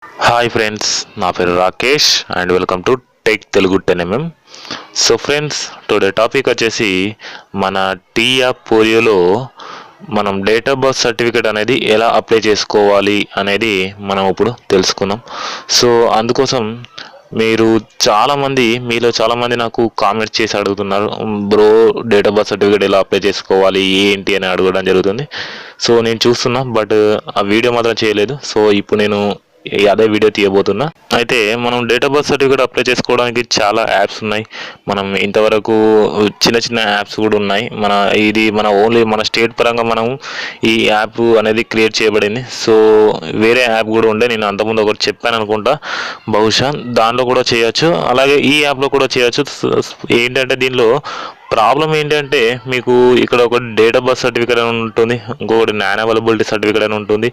Hi friends, నా పేరు Rakesh and welcome to tech Telugu 10mm. So friends, today topic వచ్చేసి మన టీఆప్ పోలియోలో మనం డేట్ ఆఫ్ బర్త్ సర్టిఫికేట్ అనేది ఎలా అప్లై చేసుకోవాలి అనేది మనం ఇప్పుడు తెలుసుకుందాం. సో అందుకోసం మీలో చాలామంది నాకు కామెంట్స్ చేసి అడుగుతున్నారు, bro date of birth certificate ఎలా అప్లై చేసుకోవాలి ఏంటి అని అడగడం జరుగుతుంది. సో నేను చూస్తున్నా, బట్ ఆ వీడియో మాత్రం చేయలేదు. సో ఇప్పుడు నేను అదే వీడియో తీయబోతున్నా. అయితే మనం date of birth certificate apply చేసుకోవడానికి చాలా యాప్స్ ఉన్నాయి. మనం ఇంతవరకు చిన్న చిన్న యాప్స్ కూడా ఉన్నాయి. మన ఓన్లీ మన స్టేట్ పరంగా మనం ఈ యాప్ అనేది క్రియేట్ చేయబడింది. సో వేరే యాప్ కూడా ఉండే, నేను అంతకుముందు ఒకటి చెప్పాను అనుకుంటా, బహుశా దాంట్లో కూడా చేయొచ్చు, అలాగే ఈ యాప్లో కూడా చేయొచ్చు. ఏంటంటే దీనిలో ప్రాబ్లం ఏంటంటే, మీకు ఇక్కడ ఒక డేట్ ఆఫ్ బర్త్ సర్టిఫికేట్ అని ఉంటుంది, ఇంకొకటి నాన్ అవైలబిలిటీ సర్టిఫికేట్ అని ఉంటుంది,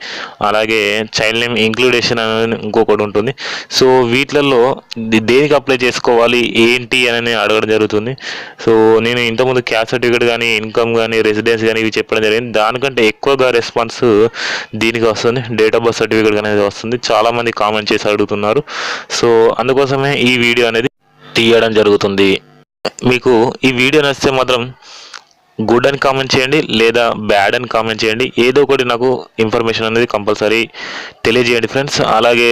అలాగే చైల్డ్ నేమ్ ఇంక్లూడేషన్ అని ఇంకొకటి ఉంటుంది. సో వీటిలలో దేనికి అప్లై చేసుకోవాలి ఏంటి అని అడగడం జరుగుతుంది. సో నేను ఇంతకుముందు క్యాస్ట్ సర్టిఫికేట్ కానీ, ఇన్కమ్ కానీ, రెసిడెన్స్ కానీ ఇవి చెప్పడం జరిగింది. దానికంటే ఎక్కువగా రెస్పాన్స్ దీనికి వస్తుంది, డేట్ ఆఫ్ బర్త్ సర్టిఫికేట్ అనేది వస్తుంది. చాలామంది కామెంట్ చేసి అడుగుతున్నారు. సో అందుకోసమే ఈ వీడియో అనేది తీయడం జరుగుతుంది. మీకు ఈ వీడియో నచ్చితే మాత్రం గుడ్ అని కామెంట్ చేయండి, లేదా బ్యాడ్ అని కామెంట్ చేయండి. ఏదో ఒకటి నాకు ఇన్ఫర్మేషన్ అనేది కంపల్సరీ తెలియజేయండి ఫ్రెండ్స్. అలాగే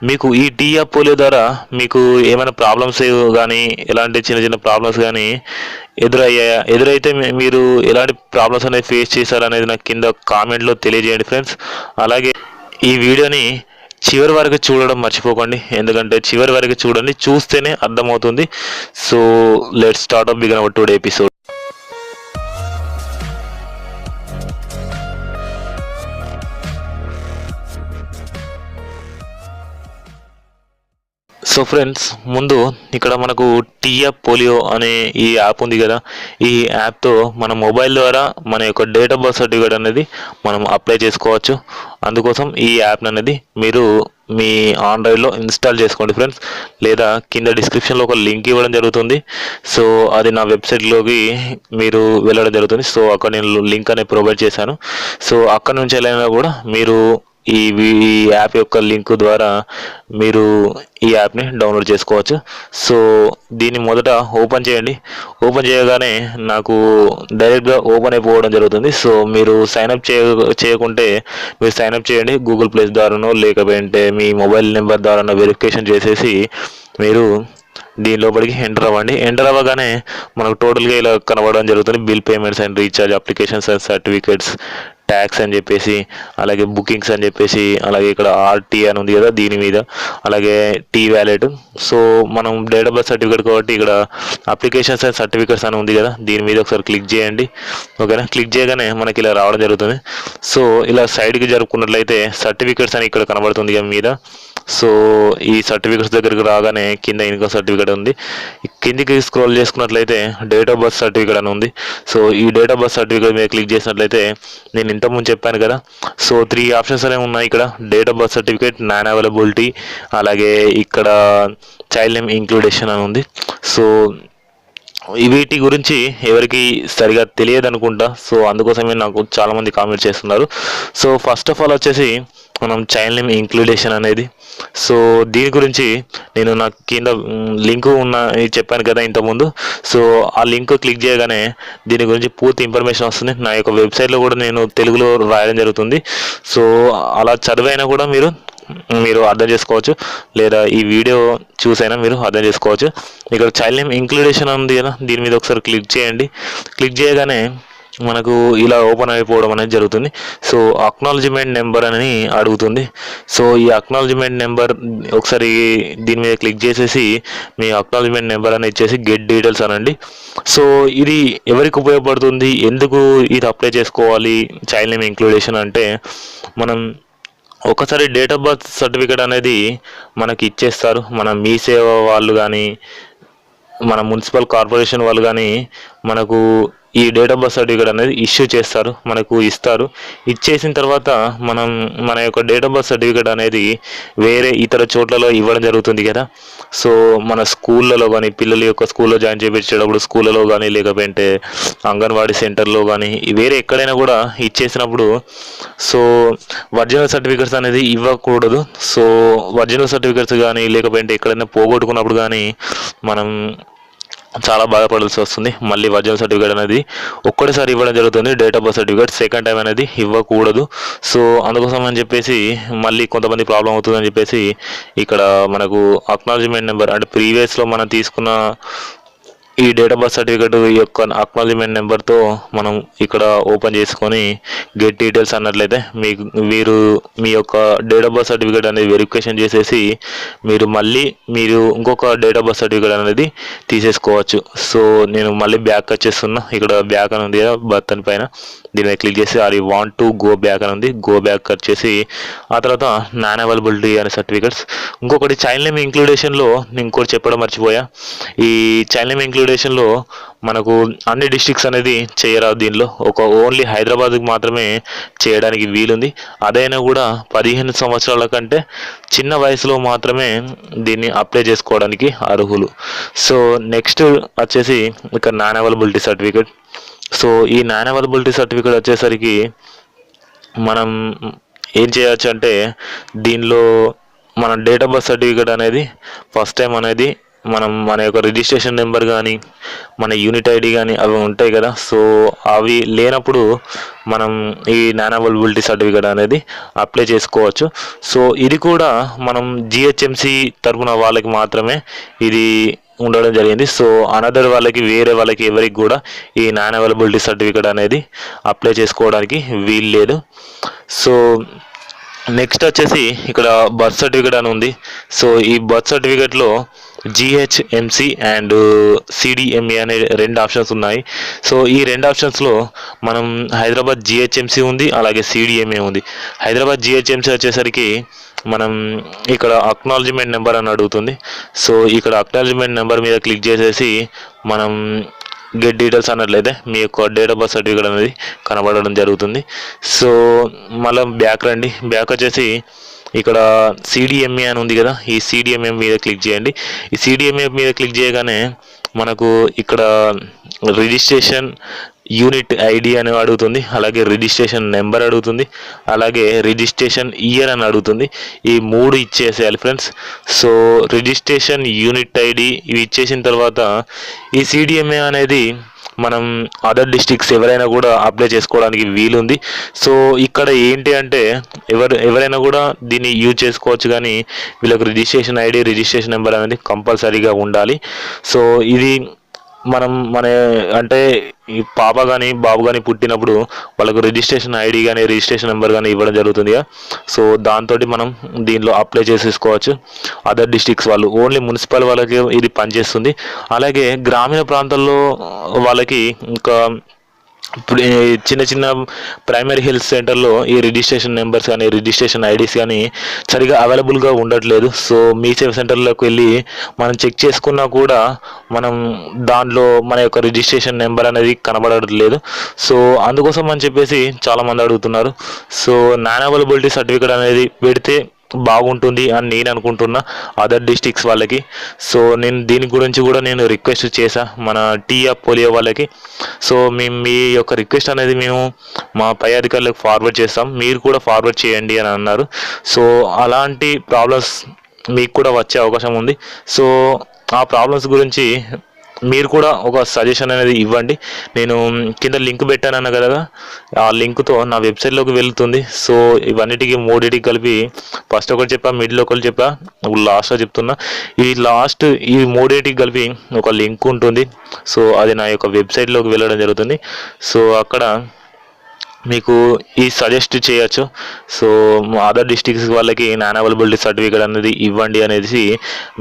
మీకు ఈ టీఆప్ పోలియో ద్వారా మీకు ఏమైనా ప్రాబ్లమ్స్ కానీ, ఎలాంటి చిన్న చిన్న ప్రాబ్లమ్స్ కానీ ఎదురైతే మీరు ఎలాంటి ప్రాబ్లమ్స్ అనేది ఫేస్ చేశారనేది నాకు కింద కామెంట్లో తెలియజేయండి ఫ్రెండ్స్. అలాగే ఈ వీడియోని చివరి వరకు చూడడం మర్చిపోకండి, ఎందుకంటే చివరి వరకు చూడండి, చూస్తేనే అర్థమవుతుంది. So let's start up begin our today episode. So friends, ముందు ఇక్కడ మనకు టీఆప్ పోలియో అనే ఈ యాప్ ఉంది కదా, ఈ యాప్తో మన మొబైల్ ద్వారా మన యొక్క డేట్ ఆఫ్ బర్త్ సర్టిఫికేట్ అనేది మనం అప్లై చేసుకోవచ్చు. అందుకోసం ఈ యాప్ అనేది మీరు మీ ఆండ్రాయిడ్లో ఇన్స్టాల్ చేసుకోండి ఫ్రెండ్స్, లేదా కింద డిస్క్రిప్షన్లో ఒక లింక్ ఇవ్వడం జరుగుతుంది. సో అది నా వెబ్సైట్లోకి మీరు వెళ్ళడం జరుగుతుంది. సో అక్కడ నేను లింక్ అనేది ప్రొవైడ్ చేశాను. సో అక్కడ నుంచి వెళ్ళినా కూడా మీరు ఈ యాప్ యొక్క లింక్ ద్వారా మీరు ఈ యాప్ని డౌన్లోడ్ చేసుకోవచ్చు. సో దీన్ని మొదట ఓపెన్ చేయండి. ఓపెన్ చేయగానే నాకు డైరెక్ట్గా ఓపెన్ అయిపోవడం జరుగుతుంది. సో మీరు సైన్అప్ చేయకుంటే మీరు సైన్అప్ చేయండి, గూగుల్ ప్లే ద్వారానో లేకపోతే మీ మొబైల్ నెంబర్ ద్వారానో వెరిఫికేషన్ చేసేసి మీరు దీని లోపలికి ఎంటర్ అవ్వండి. ఎంటర్ అవ్వగానే మనకు టోటల్గా ఇలా కనబడడం జరుగుతుంది, bill payments and recharge, applications and certificates, tax అని చెప్పేసి, అలాగే బుకింగ్స్ అని చెప్పేసి, అలాగే ఇక్కడ ఆర్టీ అని ఉంది కదా దీని మీద, అలాగే టీ వ్యాలెట్. సో మనం డేట్ ఆఫ్ బర్త్ సర్టిఫికేట్ కాబట్టి ఇక్కడ అప్లికేషన్స్ అండ్ సర్టిఫికేట్స్ అని ఉంది కదా, దీని మీద ఒకసారి క్లిక్ చేయండి. ఓకేనా, క్లిక్ చేయగానే మనకి ఇలా రావడం జరుగుతుంది. సో ఇలా సైడ్కి జరుపుకున్నట్లయితే సర్టిఫికేట్స్ అని ఇక్కడ కనబడుతుంది కదా మీద. సో ఈ సర్టిఫికేట్స్ దగ్గరికి రాగానే కింద ఇన్కమ్ సర్టిఫికేట్ ఉంది, కిందికి స్క్రోల్ చేసుకున్నట్లయితే డేట్ ఆఫ్ బర్త్ సర్టిఫికేట్ అని ఉంది. సో ఈ డేట్ ఆఫ్ బర్త్ సర్టిఫికేట్ మీద క్లిక్ చేసినట్లయితే నేను ఇంతకుముందు చెప్పాను కదా, సో 3 ఆప్షన్స్ అనేవి ఉన్నాయి ఇక్కడ: date of birth certificate, non availability, అలాగే ఇక్కడ చైల్డ్ నేమ్ ఇంక్లూడేషన్ అని ఉంది. సో వీటి గురించి ఎవరికి సరిగా తెలియదు అనుకుంటా. సో అందుకోసమే నాకు చాలామంది కామెంట్ చేస్తున్నారు. సో ఫస్ట్ ఆఫ్ ఆల్ వచ్చేసి మనం చైల్డ్ నేమ్ ఇంక్లూడేషన్ అనేది, సో దీని గురించి నేను నాకు కింద లింక్ చెప్పాను కదా ఇంతకుముందు. సో ఆ లింక్ క్లిక్ చేయగానే దీని గురించి పూర్తి ఇన్ఫర్మేషన్ వస్తుంది. నా యొక్క వెబ్సైట్లో కూడా నేను తెలుగులో రాయడం జరుగుతుంది. సో అలా చదివైనా కూడా మీరు అర్థం చేసుకోవచ్చు, లేదా ఈ వీడియో చూసైనా మీరు అర్థం చేసుకోవచ్చు. ఇక్కడ చైల్డ్ నేమ్ ఇంక్లూడేషన్ ఉంది కదా, దీని మీద ఒకసారి క్లిక్ చేయండి. క్లిక్ చేయగానే మనకు ఇలా ఓపెన్ అయిపోవడం అనేది జరుగుతుంది. సో అక్నాలజ్మెంట్ నెంబర్ అని అడుగుతుంది. సో ఈ అక్నాలజ్మెంట్ నెంబర్ ఒకసారి దీని మీద క్లిక్ చేసేసి మీ అక్నాలజ్మెంట్ నెంబర్ అని ఇచ్చేసి గెట్ డీటెయిల్స్ అనండి. సో ఇది ఎవరికి ఉపయోగపడుతుంది, ఎందుకు ఇది అప్లై చేసుకోవాలి చైల్డ్ నేమ్ ఇంక్లూడేషన్ అంటే, మనం ఒకసారి డేట్ ఆఫ్ బర్త్ సర్టిఫికేట్ అనేది మనకి ఇచ్చేస్తారు. మన మీసేవ వాళ్ళు కానీ, మన మున్సిపల్ కార్పొరేషన్ వాళ్ళు కానీ మనకు ఈ డేట్ ఆఫ్ బర్త్ సర్టిఫికేట్ అనేది ఇష్యూ చేస్తారు, మనకు ఇస్తారు. ఇచ్చేసిన తర్వాత మనం మన యొక్క డేట్ ఆఫ్ బర్త్ సర్టిఫికేట్ అనేది వేరే ఇతర చోట్లలో ఇవ్వడం జరుగుతుంది కదా. సో మన స్కూళ్ళలో కానీ, పిల్లల యొక్క స్కూల్లో జాయిన్ చేయించేటప్పుడు స్కూళ్ళలో కానీ, లేకపోతే అంగన్వాడీ సెంటర్లో కానీ, వేరే ఎక్కడైనా కూడా ఇచ్చేసినప్పుడు సో ఒరిజినల్ సర్టిఫికేట్స్ అనేది ఇవ్వకూడదు. సో ఒరిజినల్ సర్టిఫికేట్స్ కానీ, లేకపోతే ఎక్కడైనా పోగొట్టుకున్నప్పుడు కానీ మనం చాలా బాధపడాల్సి వస్తుంది. మళ్ళీ ఒరిజినల్ సర్టిఫికేట్ అనేది ఒక్కటేసారి ఇవ్వడం జరుగుతుంది, date of birth certificate. Second time అనేది ఇవ్వకూడదు. సో అందుకోసం అని చెప్పేసి మళ్ళీ కొంతమంది ప్రాబ్లం అవుతుందని చెప్పేసి ఇక్కడ మనకు అక్నాలజ్మెంట్ నెంబర్ అంటే ప్రీవియస్లో మనం తీసుకున్న ఈ డేట్ ఆఫ్ బర్త్ సర్టిఫికేట్ యొక్క అక్నాలజ్మెంట్ నెంబర్తో మనం ఇక్కడ ఓపెన్ చేసుకొని గెట్ డీటెయిల్స్ అన్నట్లయితే మీరు మీ యొక్క డేట్ ఆఫ్ బర్త్ సర్టిఫికేట్ అనేది వెరిఫికేషన్ చేసేసి మీరు ఇంకొక డేట్ ఆఫ్ బర్త్ సర్టిఫికేట్ అనేది తీసేసుకోవచ్చు. సో నేను మళ్ళీ బ్యాక్ వచ్చేస్తున్నా. ఇక్కడ బ్యాక్ అని ఉంది కదా బర్త్ అని పైన, దీని మీద క్లిక్ చేసి అది వాంట్ టు గో బ్యాక్ అని ఉంది, గో బ్యాక్ వచ్చేసి ఆ తర్వాత నాన్ అవైలబిలిటీ అనే సర్టిఫికేట్స్. ఇంకొకటి చైల్డ్ నేమ్ ఇంక్లూడేషన్లో నేను ఇంకోటి చెప్పడం మర్చిపోయా. ఈ చైల్డ్ నేమ్ ఇంక్లూడేషన్లో మనకు అన్ని డిస్ట్రిక్ట్స్ అనేది చేయరాదు. దీనిలో ఓన్లీ హైదరాబాద్కి మాత్రమే చేయడానికి వీలుంది. అదైనా కూడా 15 సంవత్సరాల కంటే చిన్న వయసులో మాత్రమే దీన్ని అప్లై చేసుకోవడానికి అర్హులు. సో నెక్స్ట్ వచ్చేసి ఇక్కడ నాన్ అవైలబిలిటీ సర్టిఫికేట్. సో ఈ నాన్ అవైలబిలిటీ సర్టిఫికేట్ వచ్చేసరికి మనం ఏం చేయొచ్చు అంటే దీనిలో మన డేట్ ఆఫ్ బర్త్ సర్టిఫికేట్ అనేది ఫస్ట్ టైం అనేది మన యొక్క రిజిస్ట్రేషన్ నెంబర్ కానీ, మన యూనిట్ ఐడి కానీ అవి ఉంటాయి కదా. సో అవి లేనప్పుడు మనం ఈ నాన్ అవైలబిలిటీ సర్టిఫికేట్ అనేది అప్లై చేసుకోవచ్చు. సో ఇది కూడా మనం జిహెచ్ఎంసి తరఫున వాళ్ళకి మాత్రమే ఇది ఉండడం జరిగింది. సో అనదర్ వేరే వాళ్ళకి ఎవరికి కూడా ఈ నాన్ అవైలబిలిటీ సర్టిఫికేట్ అనేది అప్లై చేసుకోవడానికి వీలు లేదు. సో నెక్స్ట్ వచ్చేసి ఇక్కడ బర్త్ సర్టిఫికేట్ అని ఉంది. సో ఈ బర్త్ సర్టిఫికేట్లో జిహెచ్ఎంసి అండ్ సిడిఎంఏ అనే 2 ఆప్షన్స్ ఉన్నాయి. సో ఈ 2 ఆప్షన్స్లో మనం హైదరాబాద్ జిహెచ్ఎంసి ఉంది, అలాగే సిడిఎంఏ ఉంది. హైదరాబాద్ జిహెచ్ఎంసి వచ్చేసరికి మనం ఇక్కడ అక్నాలజ్మెంట్ నెంబర్ అని అడుగుతుంది. సో ఇక్కడ అక్నాలజ్మెంట్ నెంబర్ మీద క్లిక్ చేసేసి మనం గెట్ డీటెయిల్స్ అన్నట్లయితే మీ యొక్క డేట్ ఆఫ్ బర్త్ సర్టిఫికేట్ అనేది కనబడడం జరుగుతుంది. సో మళ్ళీ బ్యాక్ రండి. బ్యాక్ వచ్చేసి ఇక్కడ సిడిఎంఏ అని ఉంది కదా, ఈ సిడిఎంఏ మీద క్లిక్ చేయండి. ఈ సిడిఎంఏ మీద క్లిక్ చేయగానే మనకు ఇక్కడ రిజిస్ట్రేషన్ యూనిట్ ఐడి అని అడుగుతుంది, అలాగే రిజిస్ట్రేషన్ నెంబర్ అడుగుతుంది, అలాగే రిజిస్ట్రేషన్ ఇయర్ అని అడుగుతుంది. ఈ 3 ఇచ్చేసేయాలి friends. So registration unit ID ఇవి ఇచ్చేసిన తర్వాత ఈ సిడిఎంఏ అనేది మనం అదర్ డిస్ట్రిక్ట్స్ ఎవరైనా కూడా అప్లై చేసుకోవడానికి వీలుంది. సో ఇక్కడ ఏంటి అంటే ఎవరైనా కూడా దీన్ని యూజ్ చేసుకోవచ్చు, కానీ వీళ్ళకి రిజిస్ట్రేషన్ ఐడి, రిజిస్ట్రేషన్ నెంబర్ అనేది కంపల్సరీగా ఉండాలి. సో ఇది మన అంటే ఈ పాప కానీ బాబు కానీ పుట్టినప్పుడు వాళ్ళకు రిజిస్ట్రేషన్ ఐడి కానీ రిజిస్ట్రేషన్ నెంబర్ కానీ ఇవ్వడం జరుగుతుంది కదా. సో దాంతో మనం దీనిలో అప్లై చేసేసుకోవచ్చు. అదర్ డిస్ట్రిక్ట్స్ వాళ్ళు ఓన్లీ మున్సిపల్ వాళ్ళకి ఇది పనిచేస్తుంది. అలాగే గ్రామీణ ప్రాంతాల్లో వాళ్ళకి ఇంకా చిన్న చిన్న ప్రైమరీ హెల్త్ సెంటర్లో ఈ రిజిస్ట్రేషన్ నెంబర్స్ కానీ రిజిస్ట్రేషన్ ఐడీస్ కానీ సరిగా అవైలబుల్గా ఉండట్లేదు. సో మీ సేవ సెంటర్లోకి వెళ్ళి మనం చెక్ చేసుకున్నా కూడా మనం దాంట్లో మన యొక్క రిజిస్ట్రేషన్ నెంబర్ అనేది కనబడట్లేదు. సో అందుకోసం అని చెప్పేసి చాలామంది అడుగుతున్నారు. సో నాన్ అవైలబిలిటీ సర్టిఫికేట్ అనేది పెడితే బాగుంటుంది అని నేను అనుకుంటున్నా అదర్ డిస్ట్రిక్ట్స్ వాళ్ళకి. సో నేను దీని గురించి కూడా నేను రిక్వెస్ట్ చేశా మన టీఎఫ్ పోలియో వాళ్ళకి. సో మేము మీ యొక్క రిక్వెస్ట్ అనేది మేము మా పై అధికారులకు ఫార్వర్డ్ చేస్తాం, మీరు కూడా ఫార్వర్డ్ చేయండి అని అన్నారు. సో అలాంటి ప్రాబ్లమ్స్ మీకు కూడా వచ్చే అవకాశం ఉంది. సో ఆ ప్రాబ్లమ్స్ గురించి మీరు కూడా ఒక సజెషన్ అనేది ఇవ్వండి. నేను కింద లింక్ పెట్టానన్న కదా, ఆ లింక్తో నా వెబ్సైట్లోకి వెళ్తుంది. సో ఇవన్నిటికీ 3 కలిపి ఫస్ట్ ఒకటి చెప్పా, మిడిల్ ఒకటి చెప్పా, లాస్ట్లో చెప్తున్నా. ఈ 3 కలిపి ఒక లింక్ ఉంటుంది. సో అది నా యొక్క వెబ్సైట్లోకి వెళ్ళడం జరుగుతుంది. సో అక్కడ మీకు ఈ సజెస్ట్ చేయొచ్చు. సో అదర్ డిస్ట్రిక్ట్స్ వాళ్ళకి నాన్ అవైలబిలిటీ సర్టిఫికేట్ అనేది ఇవ్వండి అనేది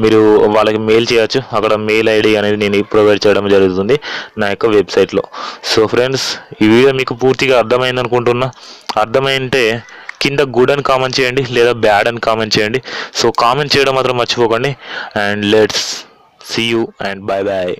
మీరు వాళ్ళకి మెయిల్ చేయొచ్చు. అక్కడ మెయిల్ ఐడి అనేది నేను ప్రొవైడ్ చేయడం జరుగుతుంది నా యొక్క వెబ్సైట్లో. సో ఫ్రెండ్స్, ఈ వీడియో మీకు పూర్తిగా అర్థమైంది అనుకుంటున్నా. అర్థమైంటే కింద గుడ్ అని కామెంట్ చేయండి, లేదా బ్యాడ్ అని కామెంట్ చేయండి. సో కామెంట్ చేయడం మాత్రం మర్చిపోకండి. And let's see you and bye bye.